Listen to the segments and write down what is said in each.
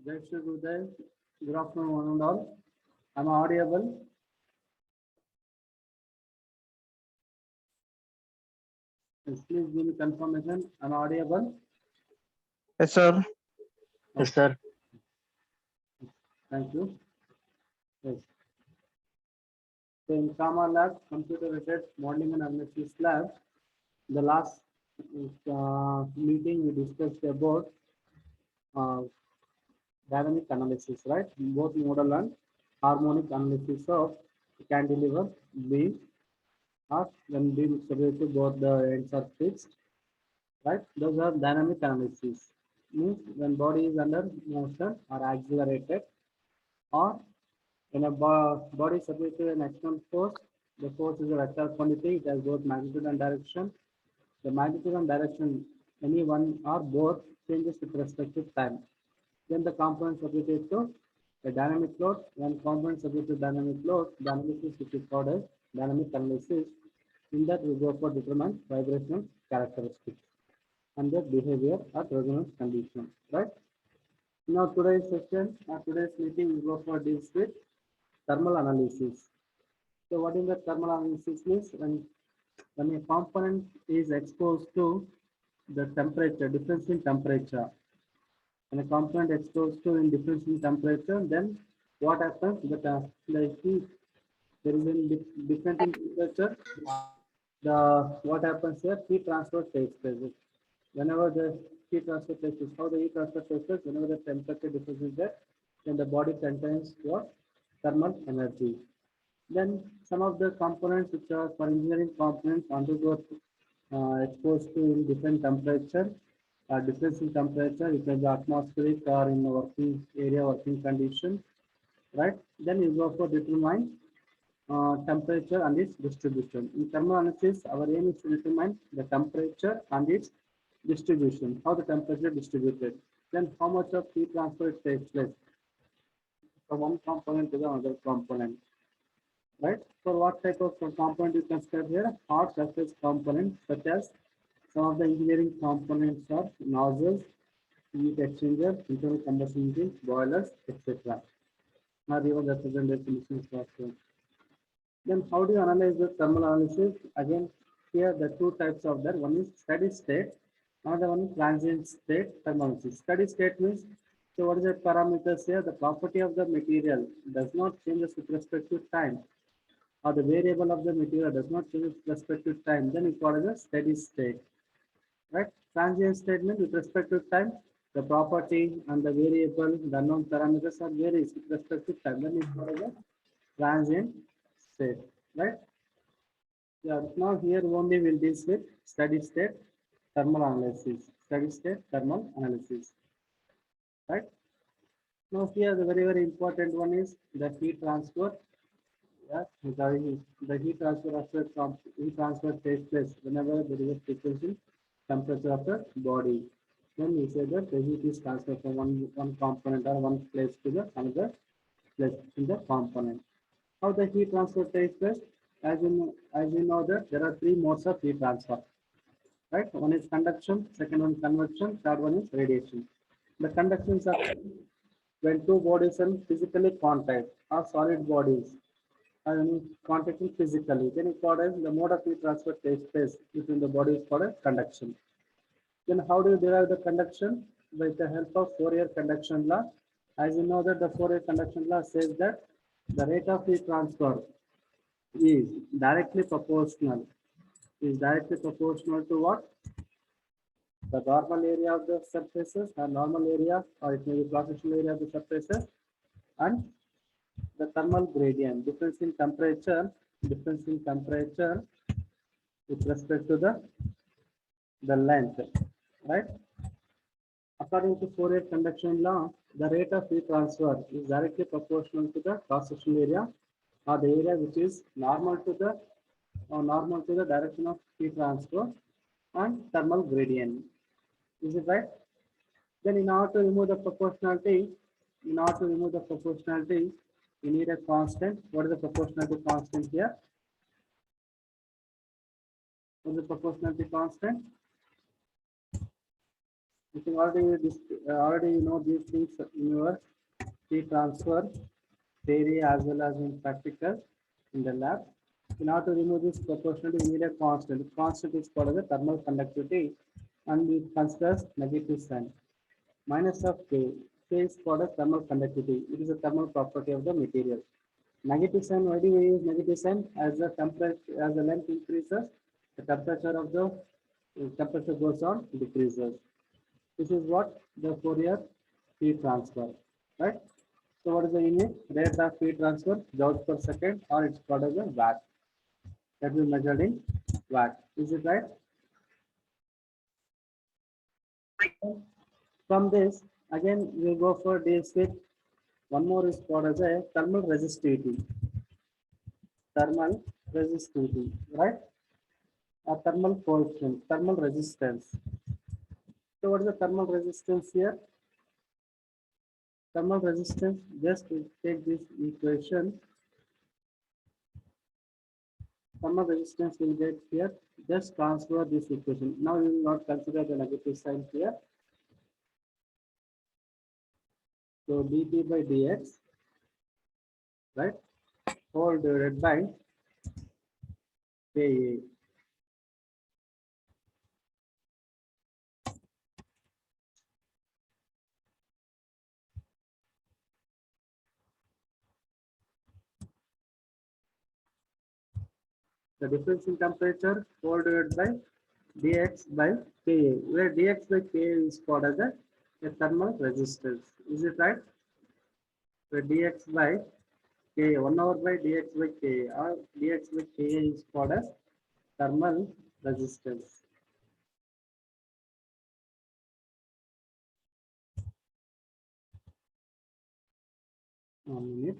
Jai Shri Gurudev. Good afternoon, one and all. Am I audible? Yes, please give me confirmation. Am I audible? Yes, sir. Yes, sir. Thank you. Yes. So in Kama Lab, computer related modeling and analysis lab, the last meeting we discussed about uh, dynamic analysis, right? Both modal and harmonic analysis of cantilever beam or when beam separated to both the ends are fixed, right? Those are dynamic analysis. Means when body is under motion or accelerated, or when a body is subject to an external force, the force is a vector quantity, it has both magnitude and direction. The magnitude and direction, any one or both, changes with respect to time. Then the component subjected to a dynamic load. When component subject to dynamic load, the analysis which is called as dynamic analysis. In that we go for determine vibrational characteristics and their behavior at resonance condition. Right? Now today's session, today's meeting we go for this with thermal analysis. So what is the thermal analysis means? When a component is exposed to the temperature, difference in temperature, when a component exposed to in difference in temperature, then what happens? The heat, there is a difference in temperature. The what happens here? Heat transfer takes place. Whenever the heat transfer takes place, how the heat transfer takes place? Whenever the temperature difference is there, then the body contains what? Thermal energy. Then some of the components which are for engineering components undergo exposed to in different temperature, difference in temperature, it may be atmospheric or in the working area, working condition, right? Then you go for determine temperature and its distribution. In thermal analysis, our aim is to determine the temperature and its distribution, how the temperature distributed, then how much of heat transfer takes place from one component to the other component, right? For what type of component you consider here? Hot surface components, such as some of the engineering components are nozzles, heat exchanger, internal combustion engines, boilers, etc. Not even represented definitions also. Then how do you analyze the thermal analysis? Again, here the two types of that. One is steady state, another one is transient state thermal analysis. Steady state means, so what is the parameters here? The property of the material does not change with respect to time, or the variable of the material does not change with respect to time, then it's called as a steady state, right? Transient statement with respect to time, the property and the variable, the unknown parameters are varies with respect to time, then it's called as a transient state, right? Yeah, now here only we'll deal with steady state thermal analysis, steady state thermal analysis, right? Now here the very important one is the heat transfer. Yeah, the heat transfer after heat transfer takes place whenever there is a difference in temperature of the body. Then we say that the heat is transferred from one component or one place to the another place in the component. How the heat transfer takes place? As you know that there are three modes of heat transfer, right? One is conduction, second one convection, third one is radiation. The conductions are when two bodies are physically contact or solid bodies and contacting physically, then it's called as the mode of heat transfer takes place between the bodies called as conduction. Then how do you derive the conduction? With the help of Fourier conduction law. As you know that the Fourier conduction law says that the rate of heat transfer is directly proportional. Is directly proportional to what? The normal area of the surfaces, or normal area, or it may be cross-sectional area of the surfaces, and the thermal gradient, difference in temperature with respect to the length, right? According to Fourier conduction law, the rate of heat transfer is directly proportional to the cross-sectional area or the area which is normal to the direction of heat transfer and thermal gradient. Is it right? Then in order to remove the proportionality, we need a constant. What is the proportionality constant here? What is the proportionality constant? You think already you know these things in your heat transfer theory as well as in practical in the lab. In order to remove this proportionality, we need a constant. Constant is called as the thermal conductivity and it considers negative sign. Minus of K. K is called as thermal conductivity. It is a thermal property of the material. Negative sign, why do we use negative sign? As the temperature, as the length increases, the temperature of the temperature goes on, decreases. This is what the Fourier heat transfer, right? So what is the unit? Rate of heat transfer, joules per second, or it's called as a watt. That we measured in watt. Is it right? From this, again we go for this with one more is called as a thermal resistivity. Thermal resistivity, right? A thermal coefficient, thermal resistance. So what is the thermal resistance here? Thermal resistance, just take this equation. Thermal resistance will get here. Just transfer this equation. Now you will not consider the negative sign here. So dt by dx, right? Whole divided by Ka. The difference in temperature whole divided by dx by Ka, where dx by Ka is called as a thermal resistance. Is it right? So dx by Ka, 1 over by dx by Ka, or dx by Ka is called as thermal resistance. One minute.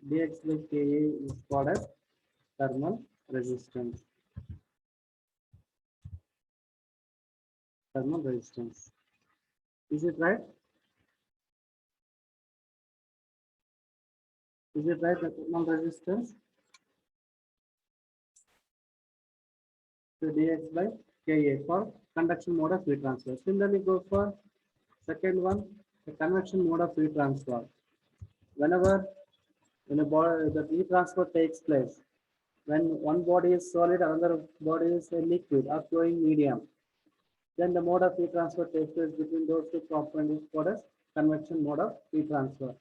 Dx by Ka is called as thermal resistance. Thermal resistance. Is it right? Is it right? The thermal resistance. So dx by Ka for conduction mode of heat transfer. Similarly, go for second one, the convection mode of heat transfer. Whenever in a body the heat transfer takes place, when one body is solid, another body is a liquid or flowing medium, then the mode of heat transfer takes place between those two components called as convection mode of heat transfer.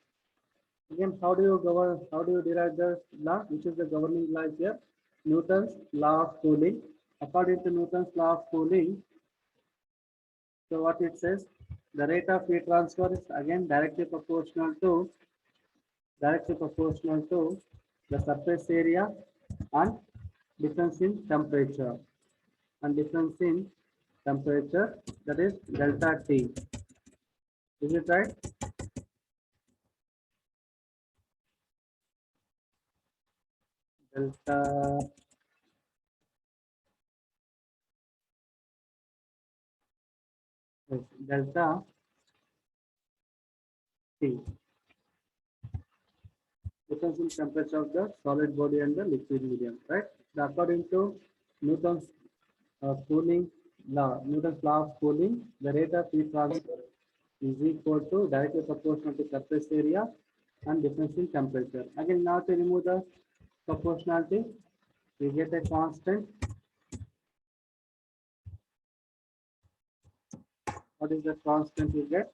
Again, how do you govern? How do you derive the law? Which is the governing law here? Newton's law of cooling. According to Newton's law of cooling, so what it says, the rate of heat transfer is again directly proportional to the surface area and difference in temperature that is delta T. Is it right? Delta delta T. Difference in temperature of the solid body and the liquid medium, right? According to Newton's cooling law, Newton's law of cooling, the rate of heat transfer is equal to directly proportional to surface area and difference in temperature. Again, now to remove the proportionality, we get a constant. What is the constant we get?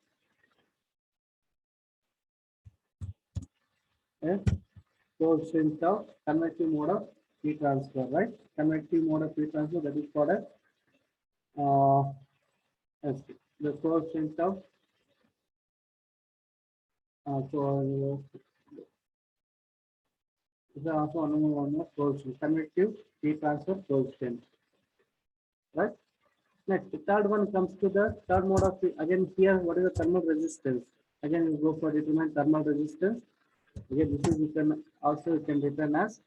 A coefficient of convective mode of heat transfer, right? Convective mode of heat transfer, that is called as yes, the coefficient of so is also one of coefficient, convective heat transfer coefficient, right? Next, the third one comes to the third mode of again here. What is the thermal resistance? Again, we go for determine thermal resistance. Again, this is you can also you can return as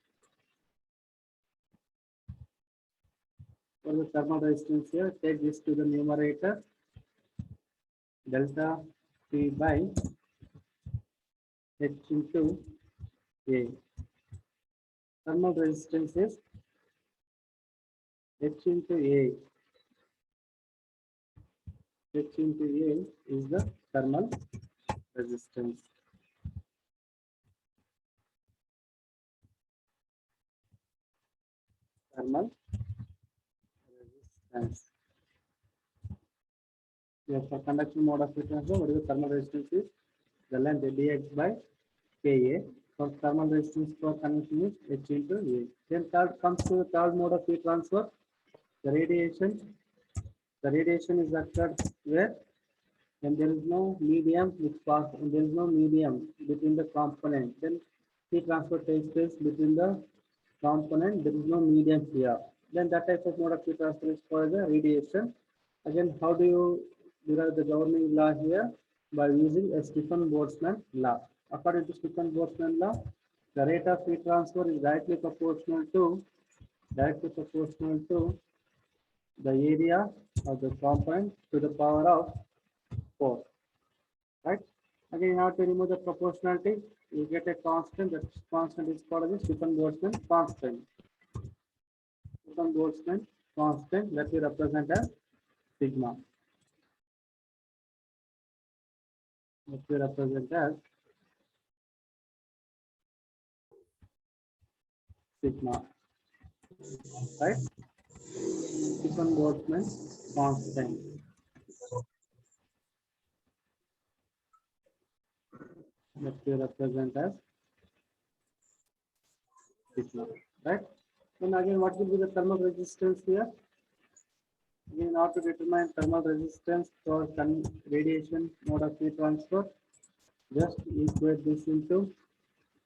for the thermal resistance here. Take this to the numerator. Delta T by H into A. Thermal resistance is H into A. H into A is the thermal resistance. Thermal resistance. Here for conduction mode of heat transfer, what is the thermal resistance is? The length dx by Ka. For thermal resistance for conduction is H into A. Then third comes to the third mode of heat transfer, the radiation. The radiation is occurred where when there is no medium which pass, and there is no medium between the component, then heat transfer takes place between the component. There is no medium here. Then that type of mode of heat transfer is called the radiation. Again, how do you derive the governing law here? By using a Stefan-Boltzmann law. According to Stefan-Boltzmann law, the rate of heat transfer is directly proportional to the area of the component to the power of 4. Right? Again, you have to remove the proportionality. You get a constant. That constant is called as Stefan-Boltzmann constant. Stefan-Boltzmann constant that we represent as sigma. That we represent as sigma. Right? Stefan-Boltzmann constant. That we represent as sigma. Right? Then again, what will be the thermal resistance here? Again, how to determine thermal resistance for radiation mode of heat transfer? Just equate this into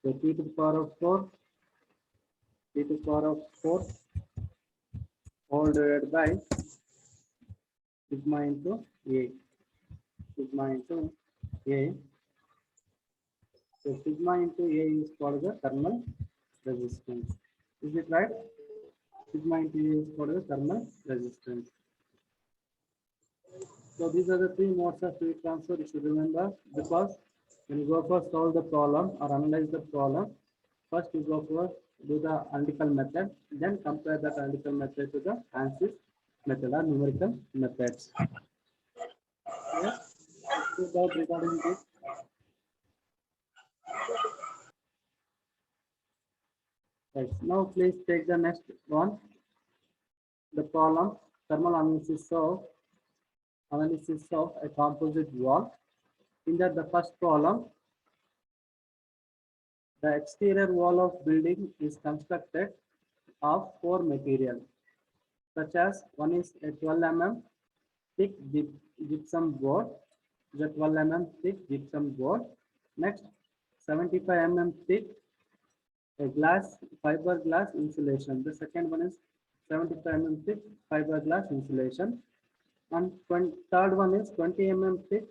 the T to the power of 4, T to the power of 4 all divided by sigma into A. Sigma into A. So sigma into A is called the thermal resistance. Is it right? Sigma into A is called the thermal resistance. So these are the three modes of heat transfer you should remember, because when you go for solve the problem or analyze the problem, first you go for do the analytical method, then compare that analytical method to the ANSYS method or numerical methods. Yes, no doubt regarding this. Right. Now please take the next one. The problem thermal analysis of a composite wall. In that the first problem, the exterior wall of building is constructed of 4 materials, such as one is a 12 mm thick gypsum board, the 12 mm thick gypsum board. Next, 75 mm thick a fiberglass insulation. The second one is 75 mm thick fiberglass insulation. And third one is 20 mm thick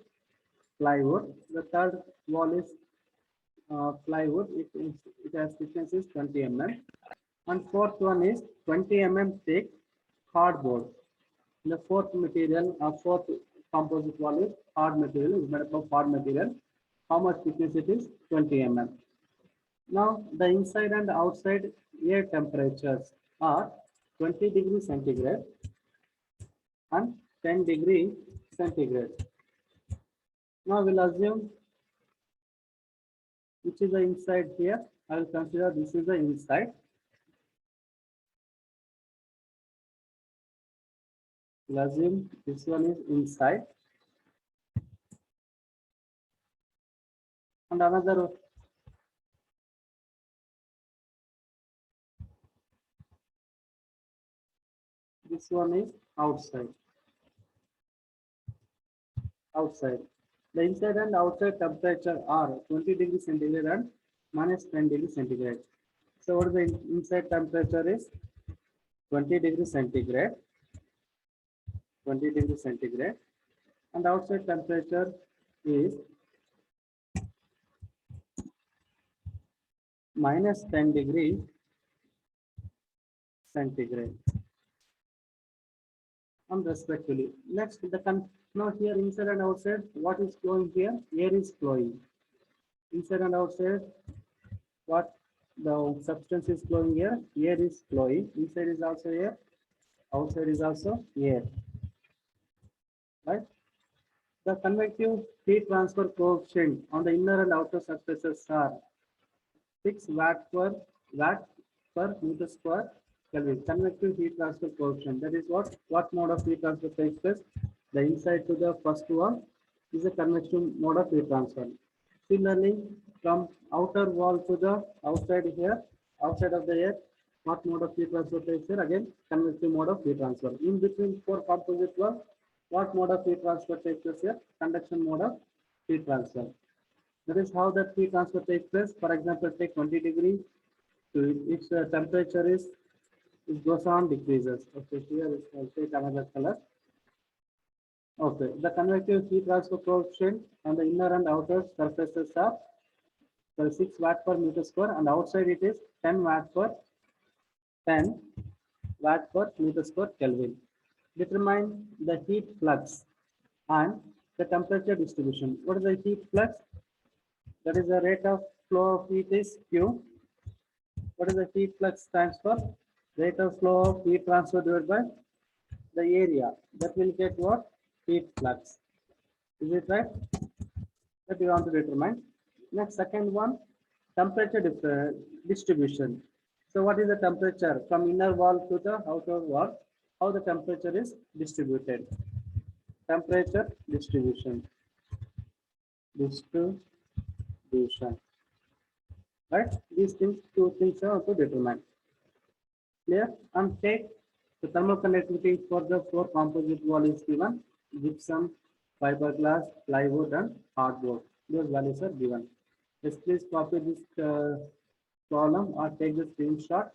plywood. The third wall is plywood. It has thickness is 20 mm. And fourth one is 20 mm thick cardboard. The fourth material, fourth composite wall is hard material, is made up of hard material. How much thickness it is? 20 mm. Now the inside and outside air temperatures are 20 degrees centigrade and 10 degree centigrade. Now we'll assume which is the inside here. I will consider this is the inside. We'll assume this one is inside. And another this one is outside. Outside. The inside and outside temperature are 20 degrees centigrade and minus 10 degrees centigrade. So what is the inside temperature is 20 degrees centigrade, 20 degrees centigrade, and outside temperature is minus 10 degrees centigrade. And respectively. Next, now here inside and outside, what is flowing here? Air is flowing. Inside and outside, what The substance is flowing here, air is flowing, inside is also air, outside is also air, right? The convective heat transfer coefficient on the inner and outer surfaces are 6 watt per meter square Kelvin. Convective heat transfer coefficient. That is what mode of heat transfer takes place? The inside to the first wall is a convective mode of heat transfer. Similarly, from outer wall to the outside here, outside of the air, what mode of heat transfer takes here? Again, convective mode of heat transfer. In between four composite walls, what mode of heat transfer takes place here? Conduction mode of heat transfer. That is how that heat transfer takes place. For example, take 20 degree. So its temperature is it goes on decreases. Okay, here is I'll take another color. Okay, the convective heat transfer coefficient on the inner and outer surfaces are 6 watt per meter square, and outside it is 10 watt per meter square Kelvin. Determine the heat flux and the temperature distribution. What is the heat flux? That is the rate of flow of heat is Q. What is the heat flux stands for? Rate of flow of heat transfer divided by the area. That will get what? Heat flux. Is it right? That you want to determine. Next, second one, temperature distribution. So what is the temperature from inner wall to the outer wall? How the temperature is distributed? Temperature distribution. Distribution. Right? These things, two things are to determine. Clear? And take the thermal conductivity for the four composite wall is given: gypsum, fiberglass, plywood, and hardboard. Those values are given. Yes, please copy this column or take the screenshot.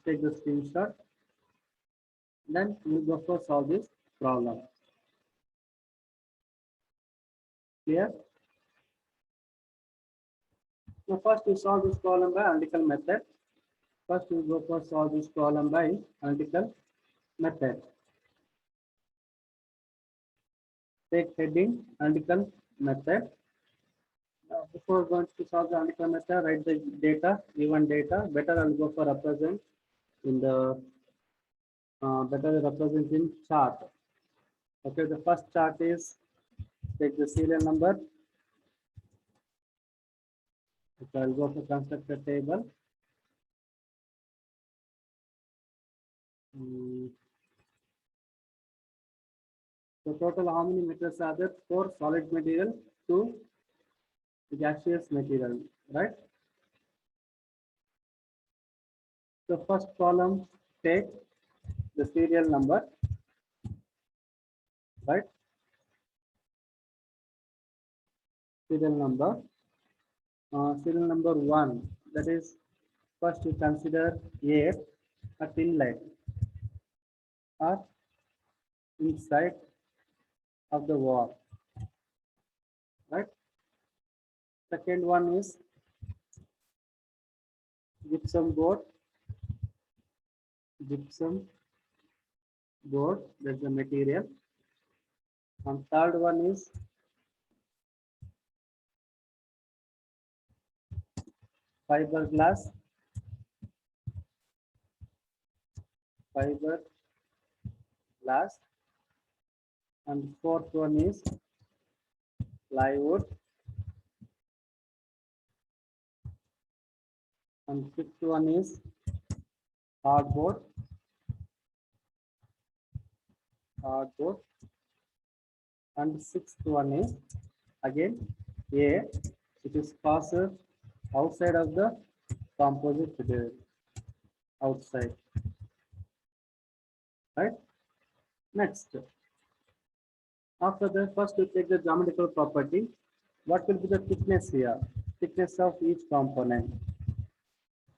Take the screenshot. Then we'll go for solve this problem. Clear? Now first we solve this problem by analytical method. First we go for solve this problem by analytical method. Take heading analytical method. Before going to solve the analytical method, write the data, given data. Better I'll go for represent in the better represent in chart. Okay, the first chart is take the serial number. Okay, I'll go for constructor table. So total how many meters are there? 4 solid material, 2 gaseous material, right? The first column take the serial number, right? Serial number 1, that is first you consider air at inlet or inside of the wall, right? Second one is gypsum board, that's the material. And third one is fiberglass, and fourth one is plywood, and fifth one is hardboard, and sixth one is again air, which is passed outside of the composite material, outside, right? Next, after that, first we take the geometrical property. What will be the thickness here? Thickness of each component.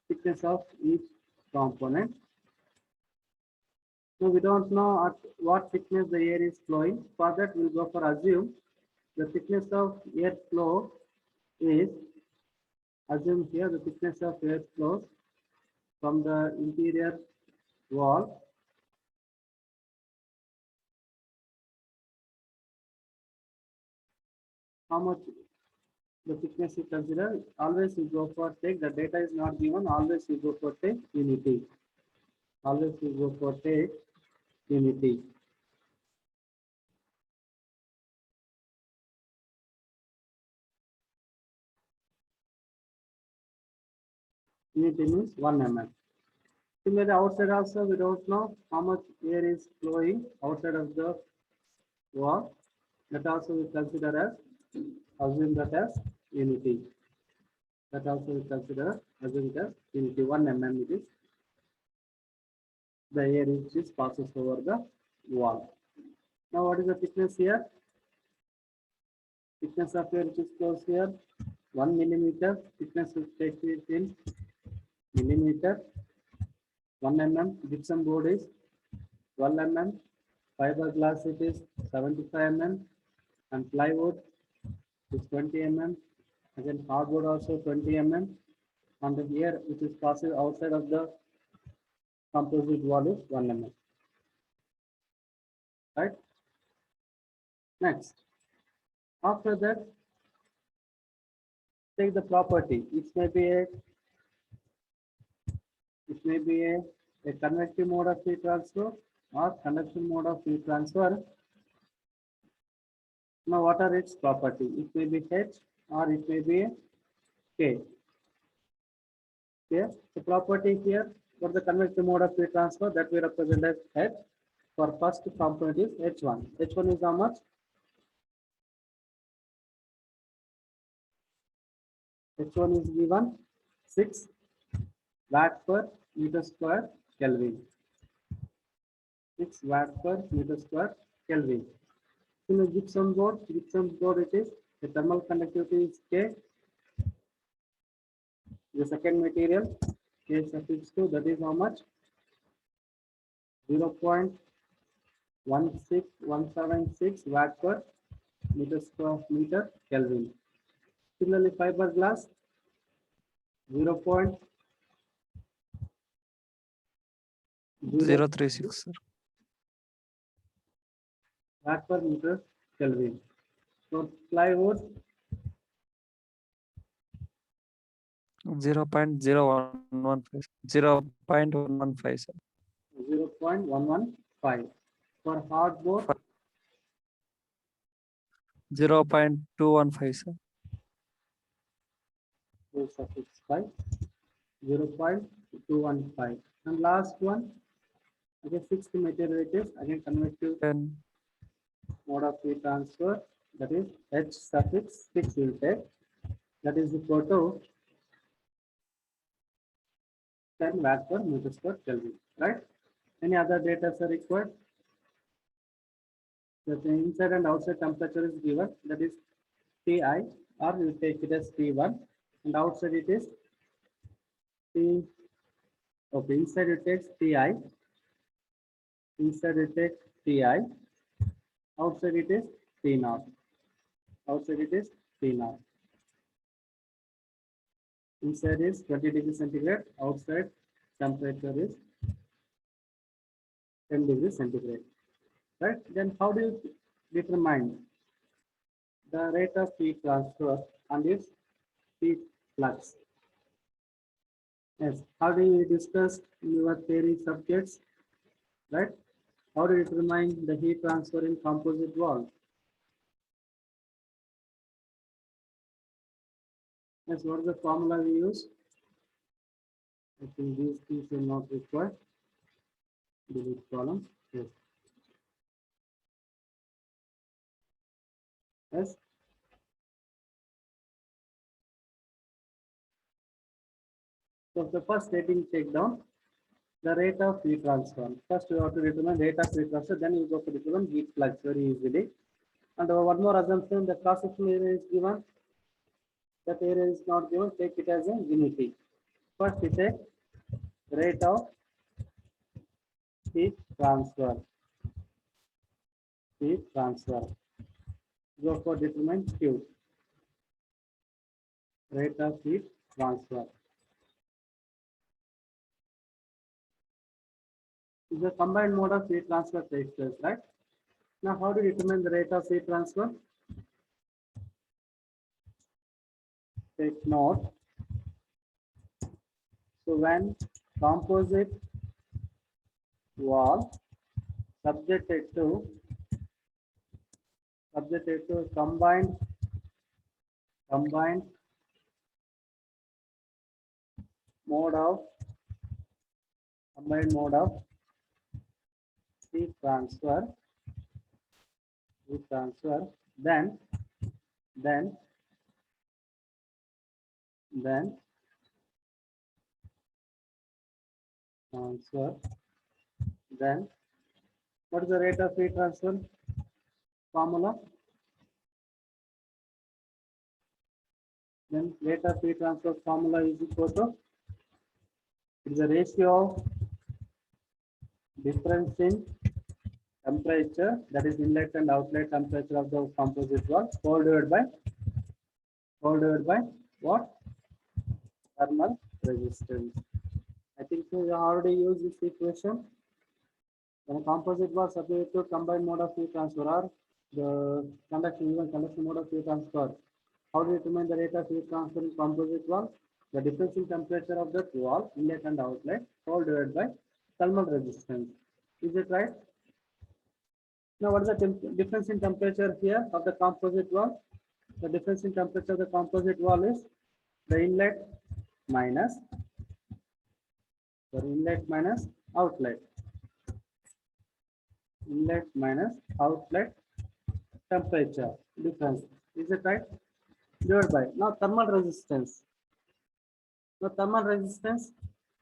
Thickness of each component. So we don't know at what thickness the air is flowing. For that, we'll go for assume the thickness of air flow is, assume here the thickness of air flows from the interior wall how much the thickness you consider, always you go for take, the data is not given, always you go for take unity. Always you go for take unity. Unity means 1 mm. Similarly, outside also we don't know how much air is flowing outside of the wall. That also we consider as, assume that as unity. That also we consider assume that unity 1 mm it is the air which is passes over the wall. Now what is the thickness here? Thickness of air which is close here 1 millimeter. Thickness will take it in millimeter. 1 mm. Gypsum board is 12 mm. Fiberglass it is 75 mm. And plywood is 20 mm. Again hardwood also 20 mm. And the air which is passes outside of the composite wall is 1 mm. Right? Next. After that, take the property. It may be a convective mode of heat transfer or conduction mode of heat transfer. Now, what are its property? It may be H or it may be a K. Here, the property here for the convective mode of heat transfer that we represent as H. For first component is H1. H1 is how much? H1 is given 6 watt per meter square Kelvin. 6 watt per meter square Kelvin. In a gypsum board it is the thermal conductivity is K. The second material K suffix 2, that is how much? 0.16176 watt per meter square meter Kelvin. Similarly, fiberglass 0.036 036, sir. watt per meter Kelvin. So plywood 0.0115. 0.115, sir. 0.115. For hardboard 0.215, sir. suffix 5, 0.215. And last one, again sixth material it is again convective 10. mode of heat transfer, that is H suffix 6 will take, that is equal to 10 watt per meter square Kelvin, right? Any other data are required? The inside and outside temperature is given, that is Ti, or you take it as T1, and outside it is T. Okay, inside it takes Ti, inside it takes Ti, outside it is T0. Outside it is T0. Inside is 20 degrees centigrade, outside temperature is 10 degrees centigrade. Right? Then how do you determine the rate of heat transfer and its heat flux? Yes. How do you discuss in your theory subjects? Right? How do you determine the heat transfer in composite wall? Yes, what is the formula we use? I think these things are not required. Delete column. Yes. Yes. So the first rating check down the rate of heat transfer. First you have to determine rate of heat transfer, then you go to determine heat flux very easily. And one more assumption, the cross-sectional area is given. That area is not given, take it as a unity. First we take rate of heat transfer. Heat transfer. Go for determine Q. Rate of heat transfer. The combined mode of heat transfer takes place, right? Now, how do you determine the rate of heat transfer? take note. So when composite wall subjected to combined mode of heat transfer, then transfer, then what is the rate of heat transfer formula? Then rate of heat transfer formula is equal to, it is a ratio of difference in temperature, that is inlet and outlet temperature of the composite wall, whole divided by what? Thermal resistance. I think so you already used this equation. When a composite was subject to combined mode of heat transfer or the conduction mode of heat transfer, how do you determine the rate of heat transfer in composite wall? The difference in temperature of that wall, inlet and outlet, all divided by thermal resistance. Is it right? Now, what is the difference in temperature here of the composite wall? The difference in temperature of the composite wall is the inlet minus outlet. Inlet minus outlet temperature difference. Is it right? Divided by now thermal resistance. Now thermal resistance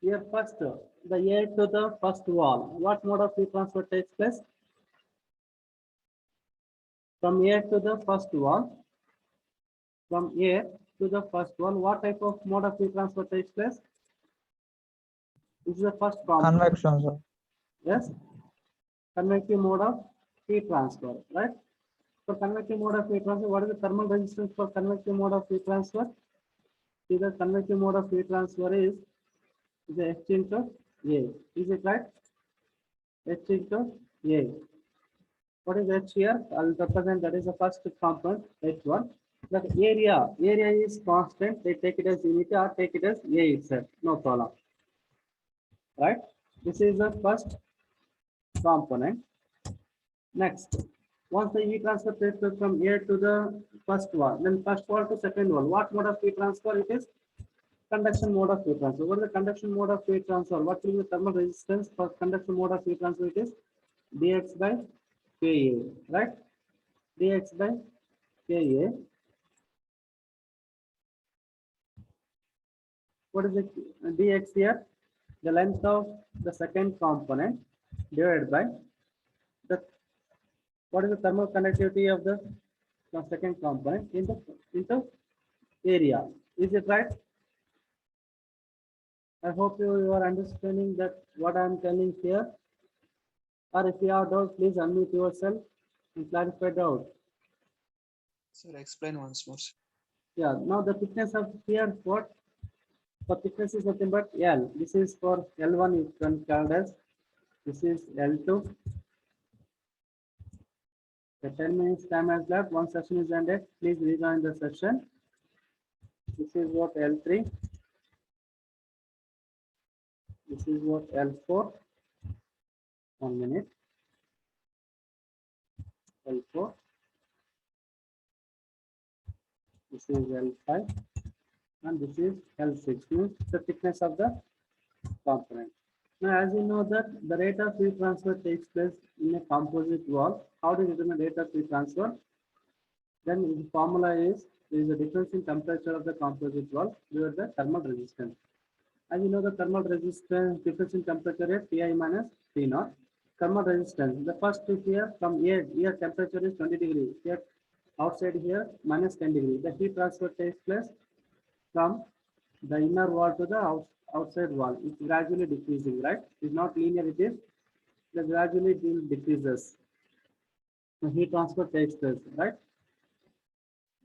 here first the air to the first wall. What mode of heat transfer takes place? From air to the first wall. From air to the first wall, what type of mode of heat transfer takes place? This is the first component. Convection, sir. Yes, convective mode of heat transfer, right? For convective mode of heat transfer, what is the thermal resistance for convective mode of heat transfer? See, the convective mode of heat transfer is the H into A. Is it right? H into A. What is H here? I'll represent that is the first component, H1. The area is constant. They take it as unit or take it as A itself. No problem. Right? This is the first component. Next, once the heat transfer takes place from air to the first wall, then first wall to second wall, what mode of heat transfer it is? Conduction mode of heat transfer. What is the conduction mode of heat transfer? What will be the thermal resistance for conduction mode of heat transfer? It is dx by Ka, right? Dx by Ka. What is the dx here? The length of the second component divided by the, what is the thermal conductivity of the second component into area. Is it right? I hope you are understanding that what I am telling here. Or if you have doubt, please unmute yourself and clarify doubt. Sir, explain once more. Yeah, now the thickness of here, what? The thickness is nothing but L. This is for L1, you can call as, this is L2. The 10 minutes time has left. One session is ended. Please rejoin the session. This is what L3. This is what L4. 1 minute. L4. This is L5. And this is L6. Means the thickness of the component. Now, as you know that the rate of heat transfer takes place in a composite wall. How do you determine rate of heat transfer? Then the formula is, there is a difference in temperature of the composite wall divided by thermal resistance. As you know, the thermal resistance difference in temperature is Ti minus T0. Thermal resistance, the first here from here temperature is 20 degrees. Here outside here minus 10 degrees. The heat transfer takes place from the inner wall to the outside wall. It's gradually decreasing, right? It's not linear, it is gradually decreases. The heat transfer takes place, right?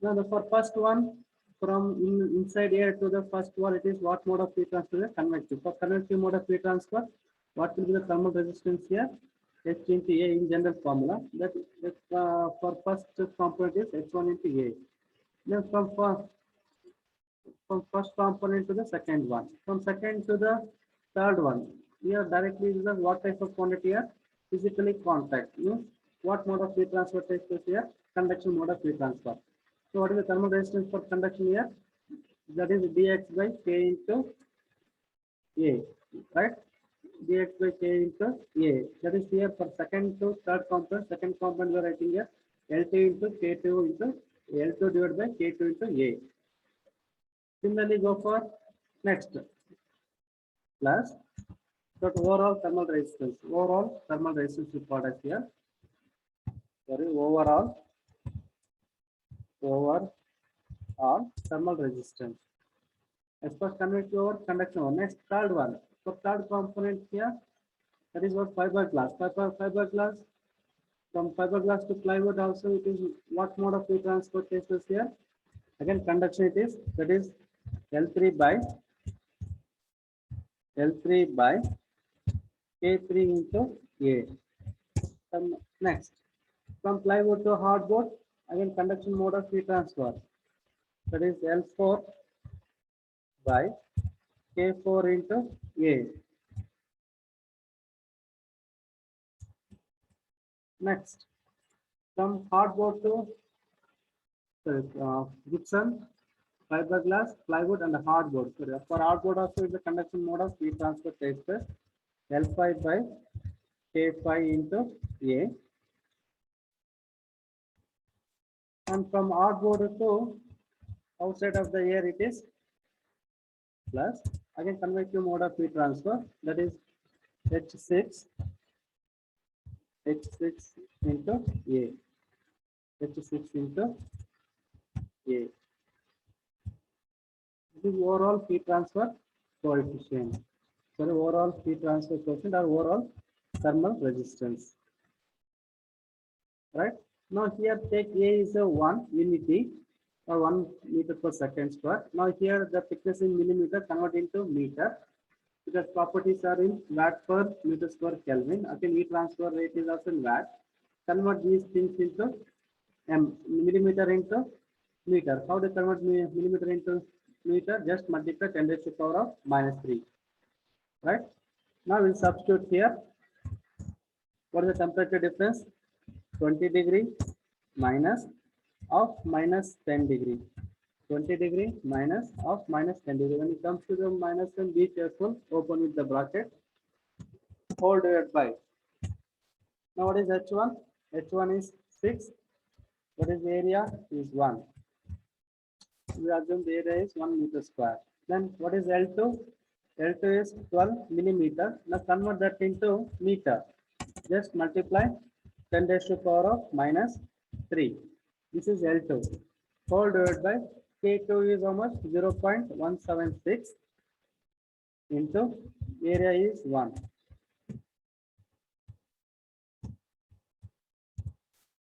Now the for first one, from inside air to the first wall, it is what mode of heat transfer? Convective. For convective mode of heat transfer, what will be the thermal resistance here? H into A in general formula. That for first component is H1 into A. Then from from first component to the second one, from second to the third one. Here directly is the what type of quantity here? Physically contact. Means what mode of heat transfer takes place here? Conduction mode of heat transfer. So what is the thermal resistance for conduction here? That is dx by k into a, right? Dx by k into a. That is here for second to third component. Second component we are writing here L2 into K2 into L2 divided by K2 into A. Similarly, go for next plus that overall thermal resistance. Overall thermal resistance is product here. Sorry, overall thermal resistance. As per convect over conduction one. Next third one. So third component here, that is what fiberglass. Fiberglass, from fiberglass to plywood also it is what mode of heat transfer takes place here? Again conduction it is, that is L3 by K3 into A. Next, from plywood to hardboard, again conduction mode of heat transfer, that is L4 by K4 into A. Next, from hardboard to gypsum, fiberglass, plywood, and hardboard. So for hardboard also is the conduction mode of heat transfer takes place L5 by K5 into A. And from hardboard to outside of the air it is plus again convective mode of heat transfer, that is H6 into A. H6 into A. This is overall heat transfer coefficient. Sorry, overall heat transfer coefficient or overall thermal resistance. Right? Now here take A is a 1 unity or 1 meter per second square. Now here the thickness in millimeter convert into meter, because properties are in watt per meter square Kelvin. Again, heat transfer rate is also in watt. Convert these things into millimeter into meter. How to convert millimeter into meter? Just multiply 10 raised to the power of -3. Right? Now we'll substitute here. What is the temperature difference? 20 degree minus of minus 10 degree. 20 degree minus of minus 10 degree. When it comes to the minus 10, be careful. Open with the bracket. Whole divided by. Now what is H1? H1 is 6. What is the area? Is 1. We assume the area is 1 meter square. Then what is L2? L2 is 12 millimeter. Now convert that into meter. Just multiply 10 raised to the power of -3. This is L2. Whole divided by K2 is how much? 0.176 into area is 1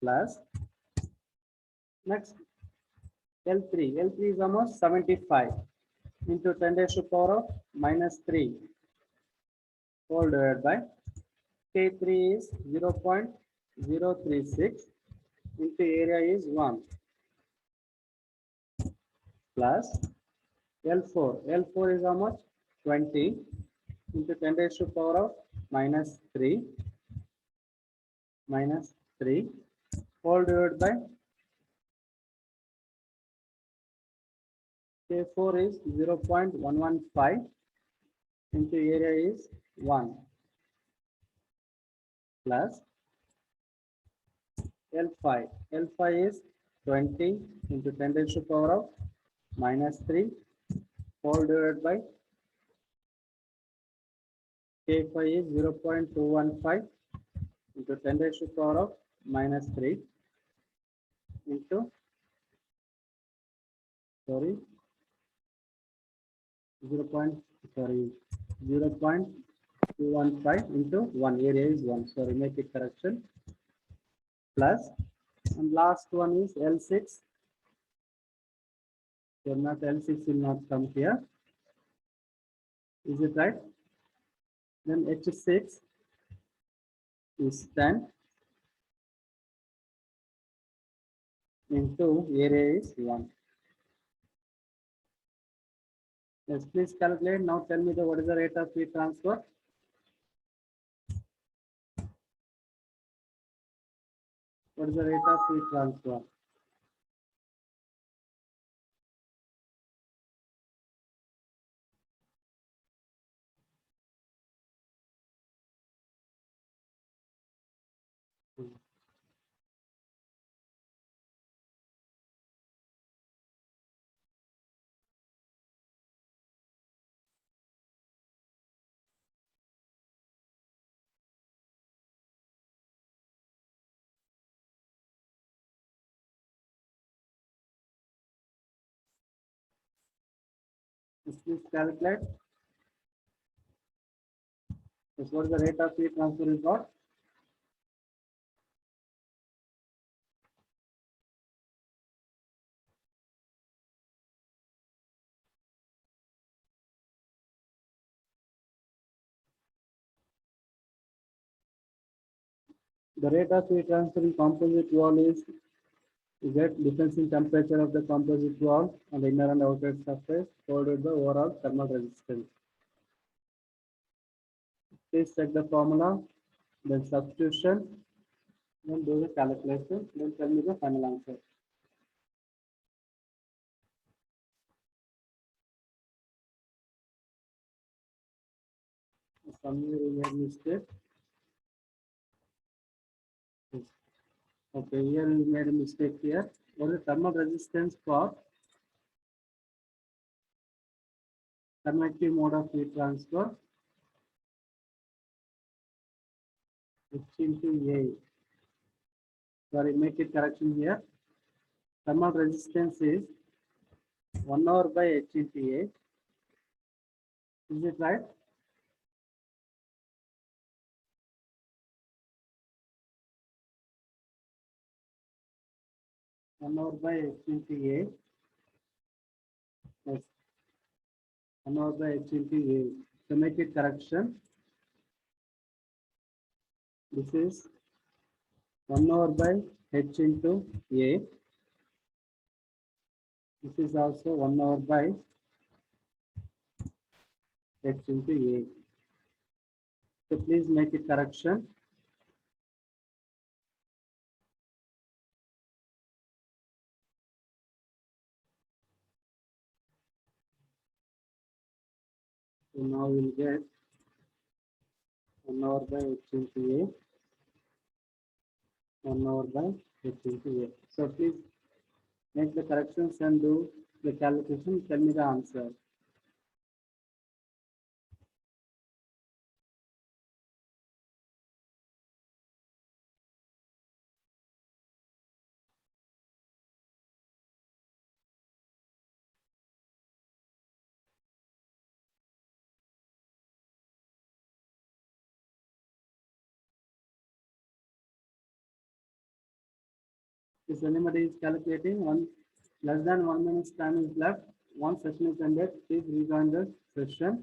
plus next L3. L3 is almost 75 into 10 raised to the power of -3 whole divided by K3 is 0.036 into area is 1 plus L4. L4 is how much? 20 into 10 raised to the power of -3 whole divided by K4 is 0.115 into area is 1 plus L5. L5 is 20 into 10 raised to the power of -3 whole divided by K5 is 0.215 into 10 raised to the power of -3 into 0.215 into 1, area is 1. Sorry, make it correction. Plus, and last one is L6. So not L6 will not come here. Is it right? Then H6 is 10 into area is 1. Yes, please calculate. Now tell me what is the rate of heat transfer? What is the rate of heat transfer? Yes, please calculate. Yes, what is the rate of heat transfer is what? The rate of heat transfer in composite wall is Z, difference in temperature of the composite wall on the inner and outer surface divided by overall thermal resistance. Please check the formula, then substitution, then do the calculation, then tell me the final answer. Somewhere we made mistake. Yes. Okay, here we made a mistake here. What is the thermal resistance for convective mode of heat transfer? H into A. Sorry, make it correction here. Thermal resistance is 1 over by H into A. Is it right? One over by H into A. Yes. 1 over by H into A. To make it correction, this is 1 over by H into A. This is also 1 over by H into A. So please make it correction. So now we'll get 1 over by H into A, 1 over by H into A. So please make the corrections and do the calculation. Tell me the answer. If anybody is calculating, less than 1 minute's time is left. One session is ended. Please rejoin the session.